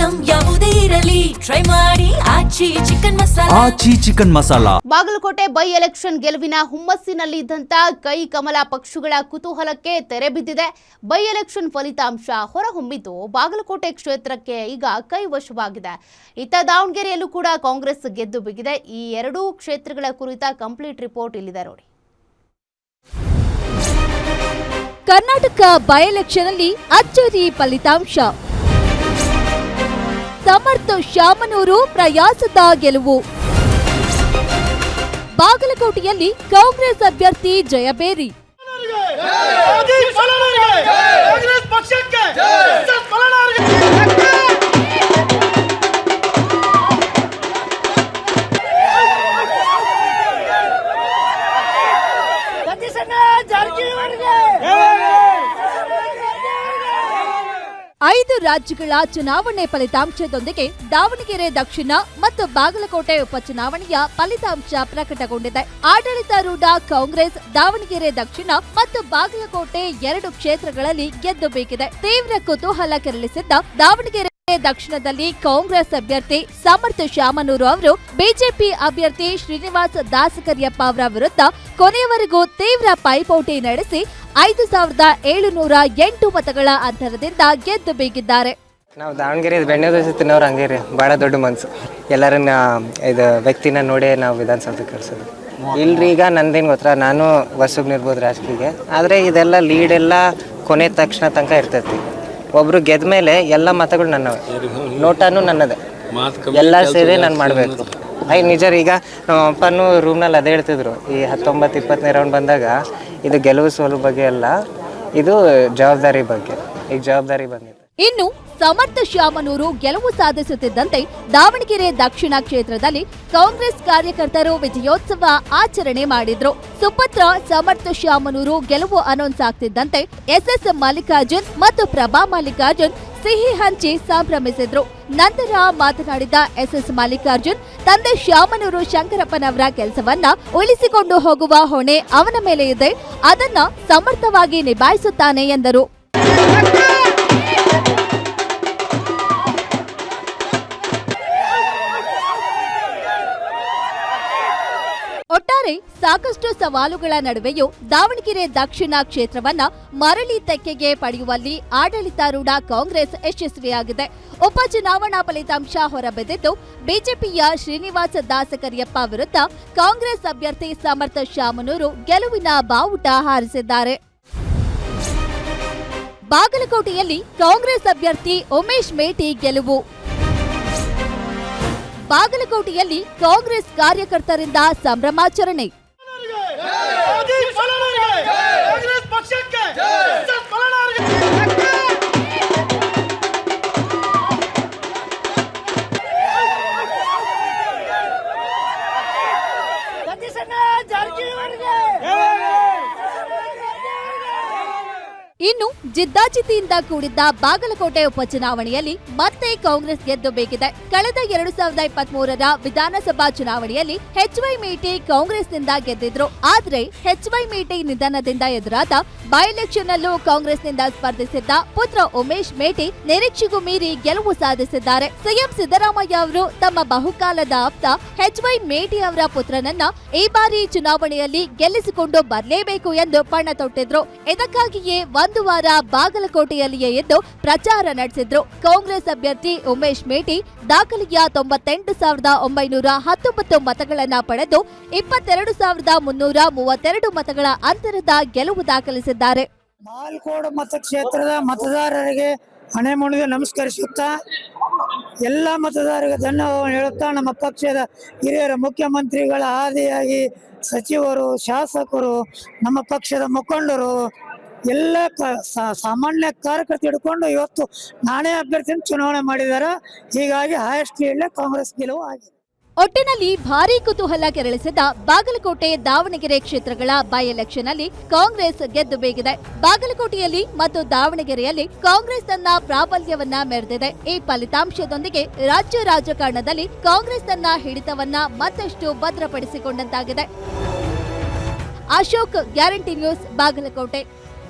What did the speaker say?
Item ಯಾವುದೇ ಇರಲಿ try ಮಾಡಿ Aachi chicken masala. Bagalkote by election ಗೆಲುವಿನ ಹುಮ್ಮಸ್ಸಿನಲ್ಲಿ ಇದ್ದಂತ ಕೈ ಕಮಲ ಪಕ್ಷಗಳ ಕುತೂಹಲಕ್ಕೆ ತೆರೆ ಬಿದ್ದಿದೆ. ಬೈ ಎಲೆಕ್ಷನ್ ಫಲಿತಾಂಶ ಹೊರಹೊಮ್ಮಿದ್ದು ಬಾಗಲಕೋಟೆ ಕ್ಷೇತ್ರಕ್ಕೆ ಈಗ ಕೈ ವಶವಾಗಿದೆ. ಇತ್ತ ದಾವಣಗೆರೆಯಲ್ಲೂ ಕೂಡ ಕಾಂಗ್ರೆಸ್ ಗೆದ್ದು ಬಿಗಿದೆ. ಈ ಎರಡೂ ಕ್ಷೇತ್ರಗಳ ಕುರಿತ ಕಂಪ್ಲೀಟ್ ರಿಪೋರ್ಟ್ ಇಲ್ಲಿದೆ ನೋಡಿ. ಕರ್ನಾಟಕ ಬೈ ಎಲೆಕ್ಷನ್ ಅಲ್ಲಿ ಅಚ್ಚರಿ ಫಲಿತಾಂಶ. ಸಮರ್ಥ ಶಾಮನೂರು ಪ್ರಯಾಸದ ಗೆಲುವು. ಬಾಗಲಕೋಟೆಯಲ್ಲಿ ಕಾಂಗ್ರೆಸ್ ಅಭ್ಯರ್ಥಿ ಜಯಬೇರಿ. ಐದು ರಾಜ್ಯಗಳ ಚುನಾವಣೆ ಫಲಿತಾಂಶದೊಂದಿಗೆ ದಾವಣಗೆರೆ ದಕ್ಷಿಣ ಮತ್ತು ಬಾಗಲಕೋಟೆ ಉಪಚುನಾವಣೆಯ ಫಲಿತಾಂಶ ಪ್ರಕಟಗೊಂಡಿದೆ. ಆಡಳಿತಾರೂಢ ಕಾಂಗ್ರೆಸ್ ದಾವಣಗೆರೆ ದಕ್ಷಿಣ ಮತ್ತು ಬಾಗಲಕೋಟೆ ಎರಡು ಕ್ಷೇತ್ರಗಳಲ್ಲಿ ಗೆದ್ದು ಬೇಕಿದೆ. ತೀವ್ರ ಕುತೂಹಲ ಕೆರಳಿಸಿದ್ದ ದಾವಣಗೆರೆ ದಕ್ಷಿಣದಲ್ಲಿ ಕಾಂಗ್ರೆಸ್ ಅಭ್ಯರ್ಥಿ ಸಮರ್ಥ ಶಾಮನೂರು ಅವರು ಬಿಜೆಪಿ ಅಭ್ಯರ್ಥಿ ಶ್ರೀನಿವಾಸ ದಾಸಕರಿಯಪ್ಪ ಅವರ ವಿರುದ್ಧ ಕೊನೆಯವರೆಗೂ ತೀವ್ರ ಪೈಪೋಟಿ ನಡೆಸಿ 5,708 ಮತಗಳ ಅಂತರದಿಂದ ಗೆದ್ದು ಬೀಗಿದ್ದಾರೆ. ನಾವು ದಾವಣಗೆರೆ ಬೆಣ್ಣೆ ದೋಸೆ ತಿನ್ನೋರು ಹಂಗೆ ರೀ, ಭಾಳ ದೊಡ್ಡ ಮನಸ್ಸು. ಎಲ್ಲರನ್ನ ಇದು ವ್ಯಕ್ತಿನ ನೋಡೇ ನಾವು ವಿಧಾನಸೌಧಕ್ಕೆ ಕಳಿಸೋದು. ಇಲ್ರಿ, ಈಗ ನಂದೇನು ಗೊತ್ತಾ, ನಾನು ಹೊಸಬ್ನಿರ್ಬೋದು ರಾಜಕೀಯಕ್ಕೆ, ಆದರೆ ಇದೆಲ್ಲ ಲೀಡೆಲ್ಲ ಕೊನೆ ತನಕ ಇರ್ತೈತಿ. ಒಬ್ರು ಗೆದ್ದ ಮೇಲೆ ಎಲ್ಲ ಮತಗಳು ನನ್ನವೆ, ನೋಟಾನು ನನ್ನದೇ, ಎಲ್ಲ ಸೇರಿ ನಾನು ಮಾಡಬೇಕು. ನಿಜ ರೀ. ಈಗ ನಮ್ಮ ಅಪ್ಪನೂ ರೂಮ್ನಲ್ಲಿ ಅದೇ ಹೇಳ್ತಿದ್ರು, ಈ 19-20ನೇ ರೌಂಡ್ ಬಂದಾಗ ಇದು ಗೆಲುವು ಸೋಲು ಬಗ್ಗೆ ಅಲ್ಲ, ಇದು ಜವಾಬ್ದಾರಿ ಬಗ್ಗೆ. ಈಗ ಜವಾಬ್ದಾರಿ ಬಂದಿದೆ. ಇನ್ನು ಸಮರ್ಥ ಶಾಮನೂರು ಗೆಲುವು ಸಾಧಿಸುತ್ತಿದ್ದಂತೆ ದಾವಣಗೆರೆ ದಕ್ಷಿಣ ಕ್ಷೇತ್ರದಲ್ಲಿ ಕಾಂಗ್ರೆಸ್ ಕಾರ್ಯಕರ್ತರು ವಿಜಯೋತ್ಸವ ಆಚರಣೆ ಮಾಡಿದ್ರು. ಸುಪುತ್ರ ಸಮರ್ಥ ಶಾಮನೂರು ಗೆಲುವು ಅನೌನ್ಸ್ ಆಗ್ತಿದ್ದಂತೆ ಎಸ್ಎಸ್ ಮಲ್ಲಿಕಾರ್ಜುನ್ ಮತ್ತು ಪ್ರಭಾ ಮಲ್ಲಿಕಾರ್ಜುನ್ ಸಿಹಿ ಹಂಚಿ ಸಂಭ್ರಮಿಸಿದ್ರು. ನಂತರ ಮಾತನಾಡಿದ ಎಸ್ಎಸ್ ಮಲ್ಲಿಕಾರ್ಜುನ್, ತಂದೆ ಶಾಮನೂರು ಶಂಕರಪ್ಪನವರ ಕೆಲಸವನ್ನ ಉಳಿಸಿಕೊಂಡು ಹೋಗುವ ಹೊಣೆ ಅವನ ಮೇಲೆ ಇದೆ, ಅದನ್ನ ಸಮರ್ಥವಾಗಿ ನಿಭಾಯಿಸುತ್ತಾನೆ ಎಂದರು. ಒಟ್ಟಾರೆ ಸಾಕಷ್ಟು ಸವಾಲುಗಳ ನಡುವೆಯೂ ದಾವಣಗೆರೆ ದಕ್ಷಿಣ ಕ್ಷೇತ್ರವನ್ನ ಮರಳಿ ತೆಕ್ಕೆಗೆ ಪಡೆಯುವಲ್ಲಿ ಆಡಳಿತಾರೂಢ ಕಾಂಗ್ರೆಸ್ ಯಶಸ್ವಿಯಾಗಿದೆ. ಉಪಚುನಾವಣಾ ಫಲಿತಾಂಶ ಹೊರಬಿದ್ದಿದ್ದು ಬಿಜೆಪಿಯ ಶ್ರೀನಿವಾಸ ದಾಸಕರಿಯಪ್ಪ ವಿರುದ್ಧ ಕಾಂಗ್ರೆಸ್ ಅಭ್ಯರ್ಥಿ ಸಮರ್ಥ ಶಾಮನೂರು ಗೆಲುವಿನ ಬಾವುಟ ಹಾರಿಸಿದ್ದಾರೆ. ಬಾಗಲಕೋಟೆಯಲ್ಲಿ ಕಾಂಗ್ರೆಸ್ ಅಭ್ಯರ್ಥಿ ಉಮೇಶ್ ಮೇಟಿ ಗೆಲುವು. ಬಾಗಲಕೋಟೆಯಲ್ಲಿ ಕಾಂಗ್ರೆಸ್ ಕಾರ್ಯಕರ್ತರಿಂದ ಸಂಭ್ರಮಾಚರಣೆ. ಇನ್ನು ಜಿದ್ದಾಜಿದ್ದಿಯಿಂದ ಕೂಡಿದ್ದ ಬಾಗಲಕೋಟೆ ಉಪಚುನಾವಣೆಯಲ್ಲಿ ಮತ್ತೆ ಕಾಂಗ್ರೆಸ್ ಗೆದ್ದು ಬೇಕಿದೆ. ಕಳೆದ 2023ರ ವಿಧಾನಸಭಾ ಚುನಾವಣೆಯಲ್ಲಿ ಎಚ್ವೈ ಮೇಟಿ ಕಾಂಗ್ರೆಸ್ನಿಂದ ಗೆದ್ದಿದ್ರು. ಆದ್ರೆ ಎಚ್ವೈ ಮೇಟಿ ನಿಧನದಿಂದ ಎದುರಾದ ಬೈ ಎಲೆಕ್ಷನ್ ಅಲ್ಲೂ ಕಾಂಗ್ರೆಸ್ನಿಂದ ಸ್ಪರ್ಧಿಸಿದ್ದ ಪುತ್ರ ಉಮೇಶ್ ಮೇಟಿ ನಿರೀಕ್ಷೆಗೂ ಮೀರಿ ಗೆಲುವು ಸಾಧಿಸಿದ್ದಾರೆ. ಸಿಎಂ ಸಿದ್ದರಾಮಯ್ಯ ಅವರು ತಮ್ಮ ಬಹುಕಾಲದ ಆಪ್ತ ಎಚ್ವೈ ಮೇಟಿ ಅವರ ಪುತ್ರನನ್ನ ಈ ಬಾರಿ ಚುನಾವಣೆಯಲ್ಲಿ ಗೆಲ್ಲಿಸಿಕೊಂಡು ಬರಲೇಬೇಕು ಎಂದು ಪಣ ತೊಟ್ಟಿದ್ರು. ಇದಕ್ಕಾಗಿಯೇ ಒಂದು ವಾರ ಬಾಗಲಕೋಟೆಯಲ್ಲಿಯೇ ಇದ್ದು ಪ್ರಚಾರ ನಡೆಸಿದ್ರು. ಕಾಂಗ್ರೆಸ್ ಅಭ್ಯರ್ಥಿ ಉಮೇಶ್ ಮೇಟಿ ದಾಖಲೆಯ 98,919 ಮತಗಳನ್ನ ಪಡೆದು 22,332 ಮತಗಳ ಅಂತರದ ಗೆಲುವು ದಾಖಲಿಸಿದ್ದಾರೆ. ಬಾಗಲಕೋಟೆ ಮತಕ್ಷೇತ್ರದ ಮತದಾರರಿಗೆ ಹಣೆ ಮುಣಿದು ನಮಸ್ಕರಿಸುತ್ತಾ ಎಲ್ಲ ಮತದಾರರಿಗೆ ಧನ್ಯವಾದ ಹೇಳುತ್ತಾ, ನಮ್ಮ ಪಕ್ಷದ ಹಿರಿಯರ ಮುಖ್ಯಮಂತ್ರಿಗಳ ಆದಿಯಾಗಿ ಸಚಿವರು, ಶಾಸಕರು, ನಮ್ಮ ಪಕ್ಷದ ಮುಖಂಡರು ಎಲ್ಲ ಸಾಮಾನ್ಯ ಕಾರ್ಯಕರ್ತರು ಹಿಡ್ಕೊಂಡು ಇವತ್ತು ನಾನೇ ಅಭ್ಯರ್ಥಿಯನ್ನು ಚುನಾವಣೆ ಮಾಡಿದ್ದಾರೆ. ಹೀಗಾಗಿ ಹೈಯೆಸ್ಟ್ ಲೀಡ್ಲೆ ಕಾಂಗ್ರೆಸ್ ಗೆಲುವು ಆಗಿದೆ. ಒಟ್ಟಿನಲ್ಲಿ ಭಾರೀ ಕುತೂಹಲ ಕೆರಳಿಸಿದ ಬಾಗಲಕೋಟೆ ದಾವಣಗೆರೆ ಕ್ಷೇತ್ರಗಳ ಬೈ ಎಲೆಕ್ಷನ್ ಅಲ್ಲಿ ಕಾಂಗ್ರೆಸ್ ಗೆದ್ದು ಬೇಕಿದೆ. ಬಾಗಲಕೋಟೆಯಲ್ಲಿ ಮತ್ತು ದಾವಣಗೆರೆಯಲ್ಲಿ ಕಾಂಗ್ರೆಸ್ ತನ್ನ ಪ್ರಾಬಲ್ಯವನ್ನ ಮೆರೆದಿದೆ. ಈ ಫಲಿತಾಂಶದೊಂದಿಗೆ ರಾಜ್ಯ ರಾಜಕಾರಣದಲ್ಲಿ ಕಾಂಗ್ರೆಸ್ ತನ್ನ ಹಿಡಿತವನ್ನ ಮತ್ತಷ್ಟು ಭದ್ರಪಡಿಸಿಕೊಂಡಂತಾಗಿದೆ. Ashok, guarantee news, Bagalkot.